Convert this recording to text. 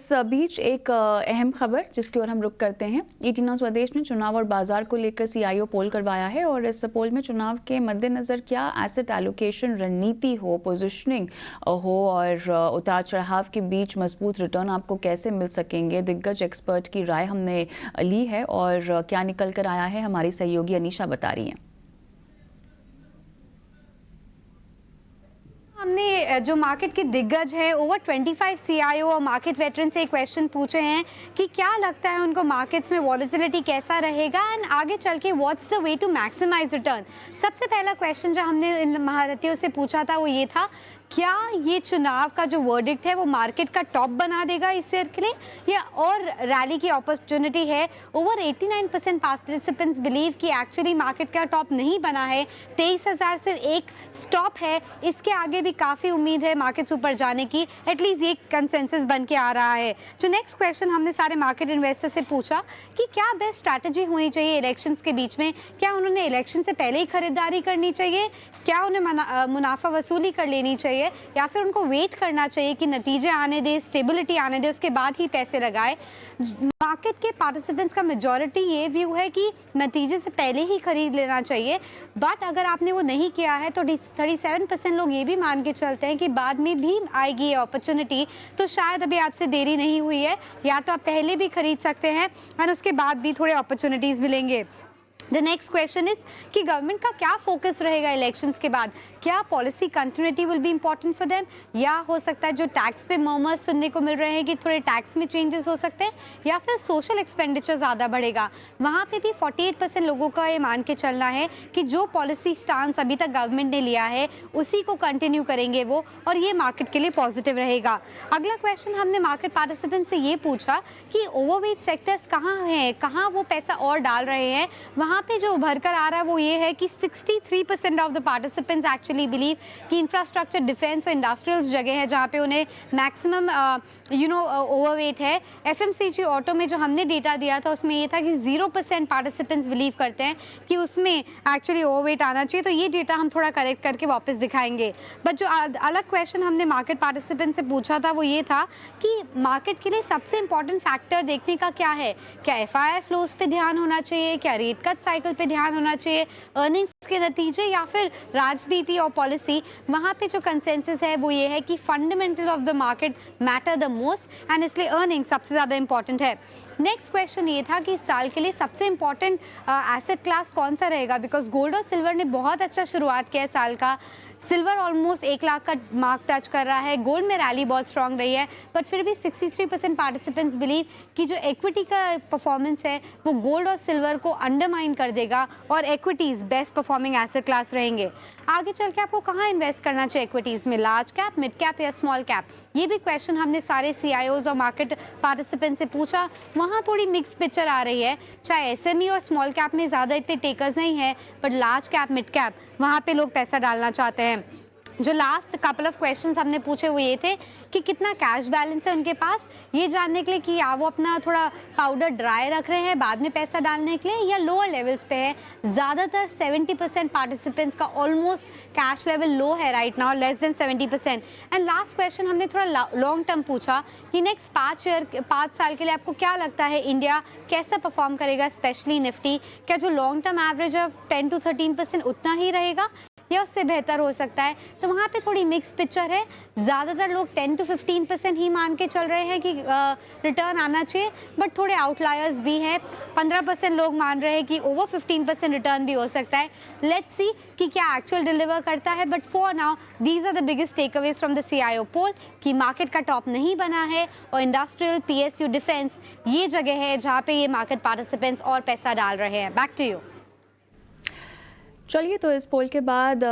इस बीच एक अहम खबर जिसकी ओर हम रुख करते हैं। ईटीनॉ स्वदेश ने चुनाव और बाजार को लेकर सीआईओ पोल करवाया है और इस पोल में चुनाव के मद्देनजर क्या एसेट एलोकेशन रणनीति हो, पोजीशनिंग हो और उतार चढ़ाव के बीच मजबूत रिटर्न आपको कैसे मिल सकेंगे, दिग्गज एक्सपर्ट की राय हमने ली है और क्या निकल कर आया है हमारी सहयोगी अनीशा बता रही हैं। हमने जो मार्केट के दिग्गज हैं ओवर 25 सीआईओ और मार्केट वेटरन से एक क्वेश्चन पूछे हैं कि क्या लगता है उनको मार्केट्स में वॉलेटिलिटी कैसा रहेगा एंड आगे चल के what's the way to maximise return. सबसे पहला क्वेश्चन जो हमने इन महारथियों से पूछा था वो ये था, क्या ये चुनाव का जो वर्डिक्ट है वो मार्केट का टॉप बना देगा इस ईयर के लिए या और रैली की अपॉर्चुनिटी है। ओवर 89% पार्टिसिपेंट्स बिलीव कि एक्चुअली मार्केट का टॉप नहीं बना है, 23,000 से एक स्टॉप है, इसके आगे भी काफ़ी उम्मीद है मार्केट्स ऊपर जाने की, एटलीस्ट ये कंसेंसस बन के आ रहा है। जो नेक्स्ट क्वेश्चन हमने सारे मार्केट इन्वेस्टर से पूछा कि क्या बेस्ट स्ट्रैटेजी होनी चाहिए इलेक्शंस के बीच में, क्या उन्होंने इलेक्शन से पहले ही खरीदारी करनी चाहिए, क्या उन्हें मुनाफा वसूली कर लेनी चाहिए या फिर उनको वेट करना चाहिए कि नतीजे आने दे, स्टेबिलिटी आने दे, उसके बाद ही पैसे लगाए। मार्केट के पार्टिसिपेंट्स का मेजॉरिटी ये व्यू है कि नतीजे से पहले ही खरीद लेना चाहिए, बट अगर आपने वो नहीं किया है तो 37% लोग ये भी मान के चलते हैं कि बाद में भी आएगी ये अपॉर्चुनिटी, तो शायद अभी आपसे देरी नहीं हुई है, या तो आप पहले भी खरीद सकते हैं और उसके बाद भी थोड़े अपॉर्चुनिटीज़ मिलेंगे। द नेक्स्ट क्वेश्चन इज कि गवर्नमेंट का क्या फोकस रहेगा इलेक्शंस के बाद, क्या policy continuity will be important for them, या हो सकता है जो टैक्स पे मर्मर्स सुनने को मिल रहे हैं कि थोड़े टैक्स में चेंजेस हो सकते हैं, या फिर सोशल एक्सपेंडिचर ज़्यादा बढ़ेगा। वहाँ पे भी 48% लोगों का ये मान के चलना है कि जो पॉलिसी स्टांस अभी तक गवर्नमेंट ने लिया है उसी को कंटिन्यू करेंगे वो, और ये मार्केट के लिए पॉजिटिव रहेगा। अगला क्वेश्चन हमने मार्केट पार्टिसिपेंट से ये पूछा कि ओवरवेट सेक्टर्स कहाँ हैं, कहाँ वो पैसा और डाल रहे हैं। वहाँ पे जो उभर कर आ रहा है वो ये है कि 63% of the participants actually believe कि इंफ्रास्ट्रक्चर, डिफेंस और इंडस्ट्रियल्स जगह है जहाँ पे उन्हें मैक्सिमम ओवरवेट है। एफएमसीजी ऑटो में जो हमने डेटा दिया था उसमें ये था कि 0% पार्टिसिपेंट्स बिलीव करते हैं कि उसमें एक्चुअली ओवरवेट आना चाहिए, तो ये डेटा हम थोड़ा करेक्ट करके वापस दिखाएंगे। बट जो अलग क्वेश्चन हमने मार्केट पार्टिसिपेंट से पूछा था वो ये था कि मार्केट के लिए सबसे इंपॉर्टेंट फैक्टर देखने का क्या है, क्या एफआईआई फ्लोज पे ध्यान होना चाहिए, क्या रेट कट साइकिल पे ध्यान होना चाहिए, अर्निंग्स के नतीजे या फिर राजनीति और पॉलिसी। वहाँ पे जो कंसेंसस है वो ये है कि fundamental of the market matter the most and इसलिए अर्निंग सबसे ज़्यादा इंपॉर्टेंट है। नेक्स्ट क्वेश्चन ये था कि इस साल के लिए सबसे इंपॉर्टेंट एसेट क्लास कौन सा रहेगा, बिकॉज गोल्ड और सिल्वर ने बहुत अच्छा शुरुआत किया है साल का। सिल्वर ऑलमोस्ट 1 लाख का मार्क टच कर रहा है, गोल्ड में रैली बहुत स्ट्रांग रही है, बट फिर भी 63% पार्टिसिपेंट्स बिलीव कि जो इक्विटी का परफॉर्मेंस है वो गोल्ड और सिल्वर को अंडरमाइन कर देगा और equities best performing asset class रहेंगे। आगे चल के आपको कहाँ इन्वेस्ट करना चाहिए इक्विटीज़ में, लार्ज कैप, मिड कैप या स्मॉल कैप, ये भी क्वेश्चन हमने सारे सीआईओज और मार्केट पार्टिसिपेंट से पूछा। वहाँ थोड़ी मिक्स पिक्चर आ रही है, चाहे एसएमई और स्मॉल कैप में ज़्यादा इतने टेकर्स नहीं है, but large cap, mid cap वहाँ पे लोग पैसा डालना चाहते हैं। जो लास्ट कपल ऑफ क्वेश्चंस हमने पूछे वो ये थे कि कितना कैश बैलेंस है उनके पास, ये जानने के लिए कि या वो अपना थोड़ा पाउडर ड्राई रख रहे हैं बाद में पैसा डालने के लिए, या लोअर लेवल्स पे है। ज़्यादातर 70% पार्टिसिपेंट्स का ऑलमोस्ट कैश लेवल लो है right now, less than 70%। And last question हमने थोड़ा लॉन्ग टर्म पूछा कि नेक्स्ट 5 साल के लिए आपको क्या लगता है इंडिया कैसा परफॉर्म करेगा, स्पेशली निफ्टी, क्या जो long term average of 10 to 13% उतना ही रहेगा या उससे बेहतर हो सकता है। तो वहाँ पे थोड़ी मिक्स पिक्चर है, ज़्यादातर लोग 10 to 15% ही मान के चल रहे हैं कि रिटर्न आना चाहिए, बट थोड़े आउटलायर्स भी हैं। 15% लोग मान रहे हैं कि ओवर 15% रिटर्न भी हो सकता है। लेट्स सी कि क्या एक्चुअल डिलीवर करता है, but for now these are the biggest takeaways from the CIO poll कि मार्केट का टॉप नहीं बना है और इंडस्ट्रियल, पीएसयू, डिफेंस ये जगह है जहाँ पे ये मार्केट पार्टिसिपेंट्स और पैसा डाल रहे हैं। Back to you. चलिए, तो इस पोल के बाद